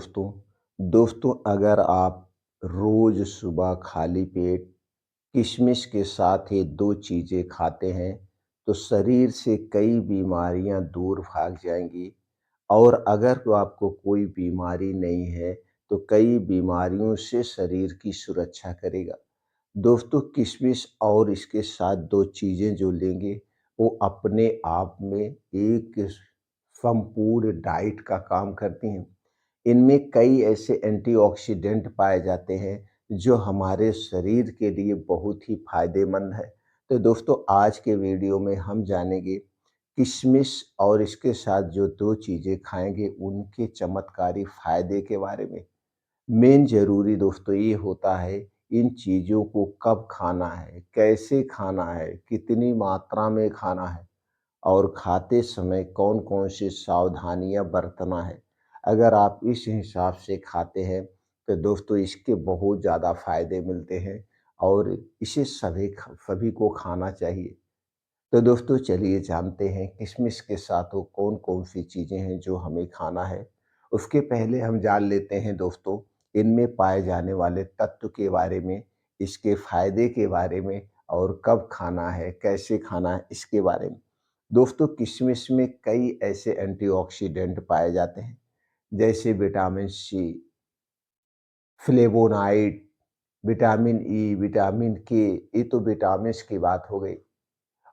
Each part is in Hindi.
दोस्तों अगर आप रोज सुबह खाली पेट किशमिश के साथ ये 2 चीज़ें खाते हैं, तो शरीर से कई बीमारियां दूर भाग जाएंगी। और अगर तो आपको कोई बीमारी नहीं है, तो कई बीमारियों से शरीर की सुरक्षा करेगा। दोस्तों किशमिश और इसके साथ 2 चीज़ें जो लेंगे, वो अपने आप में एक संपूर्ण डाइट का काम करती हैं। इनमें कई ऐसे एंटीऑक्सीडेंट पाए जाते हैं, जो हमारे शरीर के लिए बहुत ही फ़ायदेमंद है। तो दोस्तों आज के वीडियो में हम जानेंगे किशमिश और इसके साथ जो 2 चीज़ें खाएँगे, उनके चमत्कारी फ़ायदे के बारे में। मेन ज़रूरी दोस्तों ये होता है, इन चीज़ों को कब खाना है, कैसे खाना है, कितनी मात्रा में खाना है और खाते समय कौन-कौन सी सावधानियाँ बरतना है। अगर आप इस हिसाब से खाते हैं, तो दोस्तों इसके बहुत ज़्यादा फ़ायदे मिलते हैं और इसे सभी को खाना चाहिए। तो दोस्तों चलिए जानते हैं किशमिश के साथ वो कौन-कौन सी चीज़ें हैं जो हमें खाना है। उसके पहले हम जान लेते हैं दोस्तों इनमें पाए जाने वाले तत्व के बारे में, इसके फ़ायदे के बारे में और कब खाना है, कैसे खाना है इसके बारे में। दोस्तों किशमिश में कई ऐसे एंटीऑक्सीडेंट पाए जाते हैं, जैसे vitamin C, flavonoid, vitamin E, vitamin K, ये तो विटामिन्स की बात हो गई।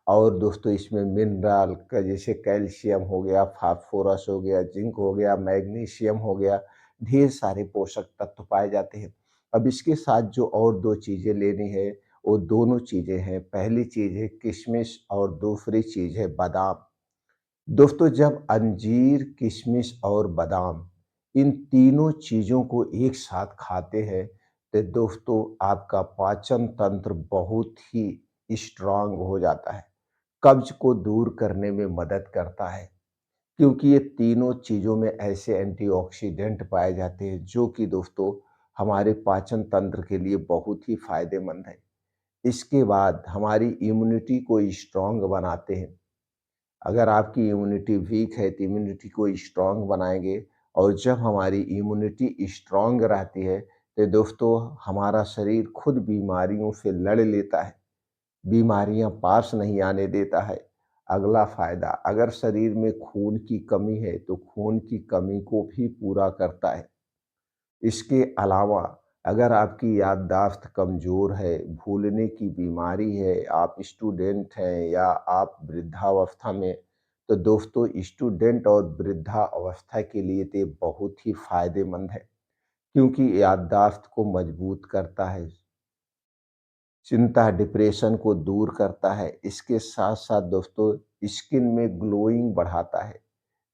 और दोस्तों इसमें मिनरल का जैसे कैल्शियम हो गया, फास्फोरस हो गया, जिंक हो गया, मैग्नीशियम हो गया, ढेर सारे पोषक तत्व पाए जाते हैं। अब इसके साथ जो और 2 चीज़ें लेनी है, वो दोनों चीज़ें हैं। पहली चीज़ है किशमिश और दूसरी चीज़ है बादाम। दोस्तों जब अंजीर, किशमिश और बादाम इन तीनों चीज़ों को एक साथ खाते हैं, तो दोस्तों आपका पाचन तंत्र बहुत ही स्ट्रांग हो जाता है। कब्ज को दूर करने में मदद करता है, क्योंकि ये तीनों चीज़ों में ऐसे एंटीऑक्सीडेंट पाए जाते हैं जो कि दोस्तों हमारे पाचन तंत्र के लिए बहुत ही फायदेमंद है। इसके बाद हमारी इम्यूनिटी को स्ट्रांग बनाते हैं। अगर आपकी इम्यूनिटी वीक है तो इम्यूनिटी को स्ट्रांग बनाएंगे, और जब हमारी इम्यूनिटी स्ट्रांग रहती है, तो दोस्तों हमारा शरीर खुद बीमारियों से लड़ लेता है, बीमारियां पास नहीं आने देता है। अगला फायदा, अगर शरीर में खून की कमी है तो खून की कमी को भी पूरा करता है। इसके अलावा अगर आपकी याददाश्त कमज़ोर है, भूलने की बीमारी है, आप स्टूडेंट हैं या आप वृद्धावस्था में, तो दोस्तों स्टूडेंट और वृद्धावस्था के लिए तो ये बहुत ही फ़ायदेमंद है, क्योंकि याददाश्त को मजबूत करता है, चिंता, डिप्रेशन को दूर करता है। इसके साथ-साथ दोस्तों स्किन में ग्लोइंग बढ़ाता है,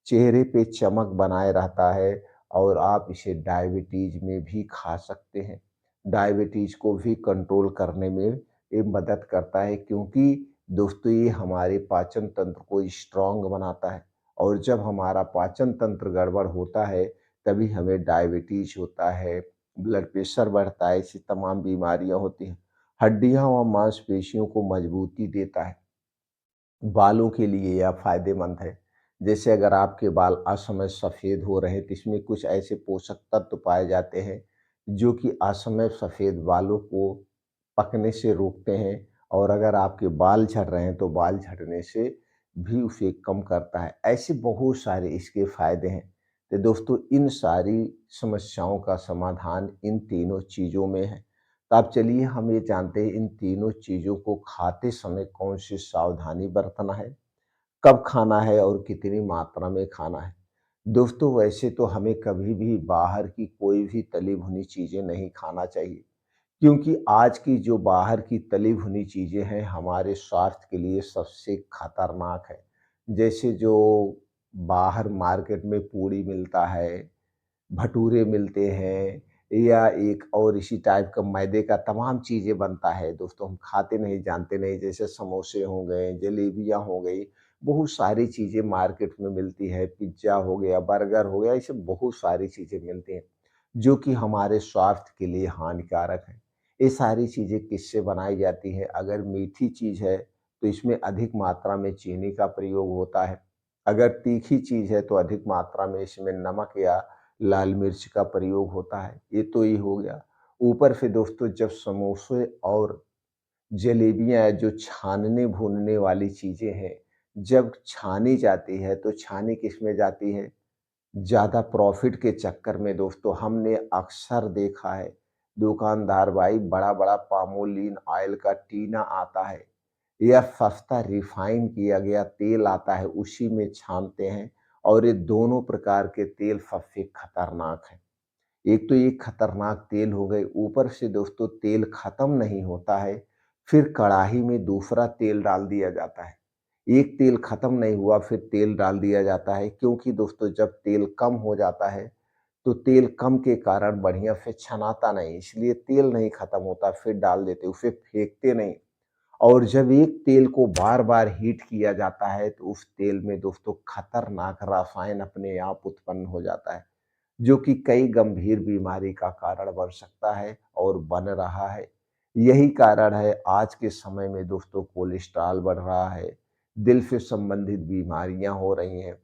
चेहरे पे चमक बनाए रहता है, और आप इसे डायबिटीज़ में भी खा सकते हैं। डायबिटीज़ को भी कंट्रोल करने में ये मदद करता है, क्योंकि दोस्तों ये हमारे पाचन तंत्र को स्ट्रॉन्ग बनाता है, और जब हमारा पाचन तंत्र गड़बड़ होता है, तभी हमें डायबिटीज़ होता है, ब्लड प्रेशर बढ़ता है, ऐसी तमाम बीमारियाँ होती हैं। हड्डियाँ व मांसपेशियों को मजबूती देता है। बालों के लिए यह फ़ायदेमंद है। जैसे अगर आपके बाल असमय सफ़ेद हो रहे हैं, तो इसमें कुछ ऐसे पोषक तत्व पाए जाते हैं, जो कि असमय सफ़ेद बालों को पकने से रोकते हैं, और अगर आपके बाल झड़ रहे हैं, तो बाल झड़ने से भी उसे कम करता है। ऐसे बहुत सारे इसके फ़ायदे हैं। तो दोस्तों इन सारी समस्याओं का समाधान इन तीनों चीज़ों में है। तो आप चलिए हम ये जानते हैं इन तीनों चीज़ों को खाते समय कौन सी सावधानी बरतना है, कब खाना है और कितनी मात्रा में खाना है। दोस्तों वैसे तो हमें कभी भी बाहर की कोई भी तली भुनी चीज़ें नहीं खाना चाहिए, क्योंकि आज की जो बाहर की तली भुनी चीज़ें हैं हमारे स्वास्थ्य के लिए सबसे खतरनाक है। जैसे जो बाहर मार्केट में पूड़ी मिलता है, भटूरे मिलते हैं, या एक और इसी टाइप का मैदे का तमाम चीज़ें बनता है दोस्तों, हम खाते नहीं, जानते नहीं। जैसे समोसे हो गए, जलेबियाँ हो गई, बहुत सारी चीज़ें मार्केट में मिलती है, पिज़्ज़ा हो गया, बर्गर हो गया, ऐसे बहुत सारी चीज़ें मिलती हैं, जो कि हमारे स्वास्थ्य के लिए हानिकारक है। ये सारी चीज़ें किससे बनाई जाती हैं? अगर मीठी चीज़ है, तो इसमें अधिक मात्रा में चीनी का प्रयोग होता है। अगर तीखी चीज़ है, तो अधिक मात्रा में इसमें नमक या लाल मिर्च का प्रयोग होता है, ये तो ये हो गया। ऊपर से दोस्तों जब समोसे और जलेबियाँ जो छानने-भूनने वाली चीज़ें हैं, जब छानी जाती है तो छानी किसमें जाती है? ज़्यादा प्रॉफ़िट के चक्कर में दोस्तों हमने अक्सर देखा है, दुकानदार भाई बड़ा-बड़ा पामोलिन ऑयल का टीना आता है या सस्ता रिफ़ाइन किया गया तेल आता है, उसी में छानते हैं और ये दोनों प्रकार के तेल सबसे खतरनाक हैं। एक तो ये खतरनाक तेल हो गए, ऊपर से दोस्तों तेल खत्म नहीं होता है, फिर कढ़ाई में दूसरा तेल डाल दिया जाता है। एक तेल खत्म नहीं हुआ, फिर तेल डाल दिया जाता है क्योंकि दोस्तों जब तेल कम हो जाता है, तो तेल कम के कारण बढ़िया से छनाता नहीं, इसलिए तेल नहीं खत्म होता, फिर डाल देते, उसे फेंकते नहीं। और जब एक तेल को बार-बार हीट किया जाता है, तो उस तेल में दोस्तों खतरनाक रसायन अपने आप उत्पन्न हो जाता है। जो कि कई गंभीर बीमारी का कारण बन सकता है और बन रहा है। यही कारण है आज के समय में दोस्तों कोलेस्ट्रॉल बढ़ रहा है, दिल से संबंधित बीमारियाँ हो रही हैं।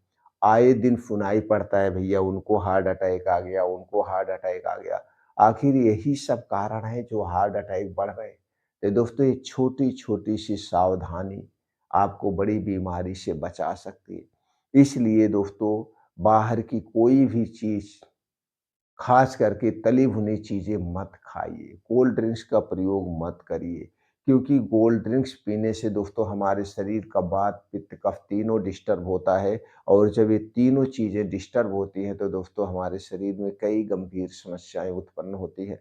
आए दिन सुनाई पड़ता है भैया उनको हार्ट अटैक आ गया, उनको हार्ट अटैक आ गया। आखिर यही सब कारण है जो हार्ट अटैक बढ़ रहे हैं। तो दोस्तों ये छोटी-छोटी सी सावधानी आपको बड़ी बीमारी से बचा सकती है। इसलिए दोस्तों बाहर की कोई भी चीज़ ख़ास करके तली भुनी चीज़ें मत खाइए, कोल्ड ड्रिंक्स का प्रयोग मत करिए, क्योंकि कोल्ड ड्रिंक्स पीने से दोस्तों हमारे शरीर का वात, पित्त, कफ तीनों डिस्टर्ब होता है और जब ये तीनों चीज़ें डिस्टर्ब होती हैं, तो दोस्तों हमारे शरीर में कई गंभीर समस्याएँ उत्पन्न होती हैं।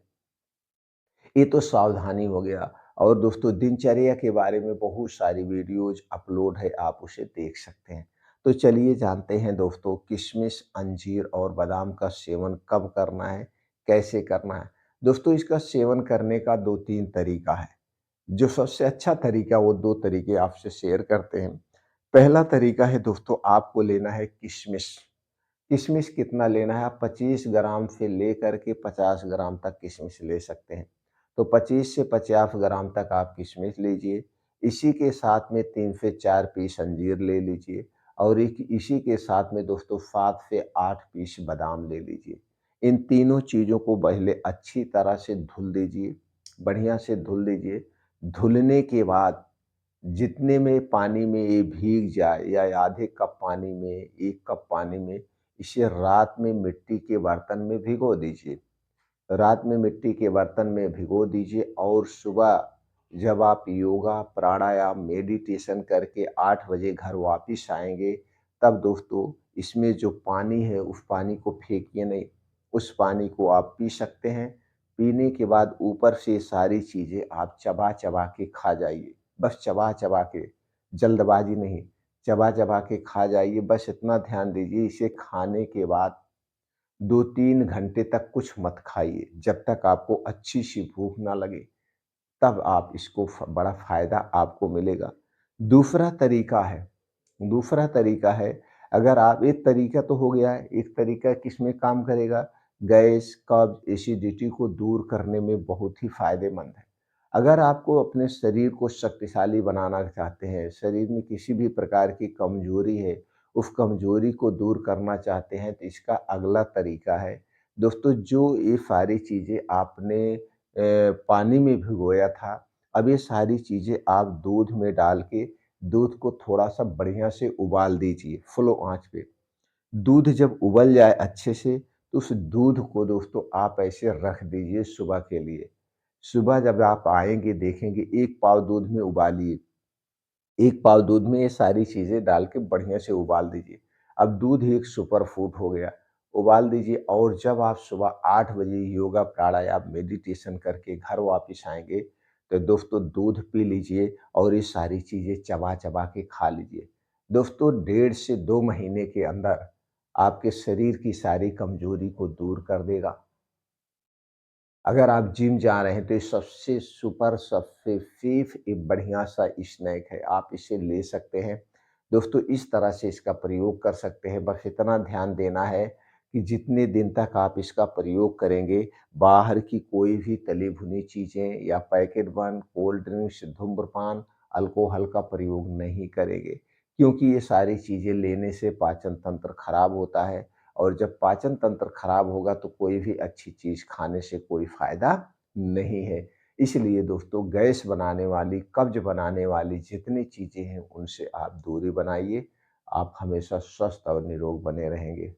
ये तो सावधानी हो गया और दोस्तों दिनचर्या के बारे में बहुत सारी वीडियोज़ अपलोड है, आप उसे देख सकते हैं। तो चलिए जानते हैं दोस्तों किशमिश, अंजीर और बादाम का सेवन कब करना है, कैसे करना है? दोस्तों इसका सेवन करने का 2-3 तरीका है। जो सबसे अच्छा तरीका वो 2 तरीके आपसे शेयर करते हैं। पहला तरीका है दोस्तों आपको लेना है किशमिश। किशमिश कितना लेना है? आप 25 ग्राम से लेकर के 50 ग्राम तक किशमिश ले सकते हैं। तो 25 से 50 ग्राम तक आप किशमिश लीजिए। इसी के साथ में 3 से 4 पीस अंजीर ले लीजिए और एक इसी के साथ में दोस्तों 7 से 8 पीस बादाम ले लीजिए। इन तीनों चीज़ों को पहले अच्छी तरह से धुल दीजिए, बढ़िया से धुल दीजिए। धुलने के बाद जितने में पानी में ये भीग जाए या आधे कप पानी में, 1 कप पानी में, इसे रात में मिट्टी के बर्तन में भिगो दीजिए। रात में मिट्टी के बर्तन में भिगो दीजिए और सुबह जब आप योगा, प्राणायाम, मेडिटेशन करके 8 बजे घर वापिस आएँगे, तब दोस्तों इसमें जो पानी है उस पानी को फेंकिए नहीं, उस पानी को आप पी सकते हैं। पीने के बाद ऊपर से सारी चीज़ें आप चबा-चबा के खा जाइए, बस चबा-चबा के, जल्दबाज़ी नहीं, चबा-चबा के खा जाइए, बस इतना ध्यान दीजिए इसे खाने के बाद 2-3 घंटे तक कुछ मत खाइए, जब तक आपको अच्छी-सी भूख ना लगे, तब आप इसको बड़ा फ़ायदा आपको मिलेगा। दूसरा तरीका है दूसरा तरीका है, अगर आप एक तरीका तो हो गया है, एक तरीका किसमें काम करेगा? गैस, कब्ज़, एसिडिटी को दूर करने में बहुत ही फ़ायदेमंद है। अगर आपको अपने शरीर को शक्तिशाली बनाना चाहते हैं, शरीर में किसी भी प्रकार की कमज़ोरी है, उस कमज़ोरी को दूर करना चाहते हैं, तो इसका अगला तरीका है, दोस्तों जो ये सारी चीज़ें आपने पानी में भिगोया था, अब ये सारी चीज़ें आप दूध में डाल के दूध को थोड़ा-सा बढ़िया से उबाल दीजिए, स्लो आँच पे। दूध जब उबल जाए अच्छे से, तो उस दूध को दोस्तों आप ऐसे रख दीजिए सुबह के लिए। सुबह जब आप आएँगे देखेंगे 1 पाव दूध में उबालिए, 1 पाव दूध में ये सारी चीज़ें डाल के बढ़िया से उबाल दीजिए। अब दूध एक सुपर फूड हो गया, उबाल दीजिए और जब आप सुबह 8 बजे योगा, प्राणायाम, मेडिटेशन करके घर वापिस आएँगे, तो दोस्तों दूध पी लीजिए और ये सारी चीज़ें चबा-चबा के खा लीजिए। दोस्तों 1.5 से 2 महीने के अंदर आपके शरीर की सारी कमज़ोरी को दूर कर देगा। अगर आप जिम जा रहे हैं तो ये सबसे सुपर सबसे सेफ एक बढ़िया-सा स्नैक है, आप इसे ले सकते हैं। दोस्तों इस तरह से इसका प्रयोग कर सकते हैं, बस इतना ध्यान देना है कि जितने दिन तक आप इसका प्रयोग करेंगे, बाहर की कोई भी तली-भुनी चीज़ें या पैकेट बंद, कोल्ड ड्रिंक्स, धूम्रपान, अल्कोहल का प्रयोग नहीं करेंगे। क्योंकि ये सारी चीज़ें लेने से पाचन तंत्र खराब होता है और जब पाचन तंत्र खराब होगा तो कोई भी अच्छी चीज़ खाने से कोई फ़ायदा नहीं है। इसलिए दोस्तों गैस बनाने वाली, कब्ज़ बनाने वाली जितनी चीज़ें हैं उनसे आप दूरी बनाइए। आप हमेशा स्वस्थ और निरोग बने रहेंगे।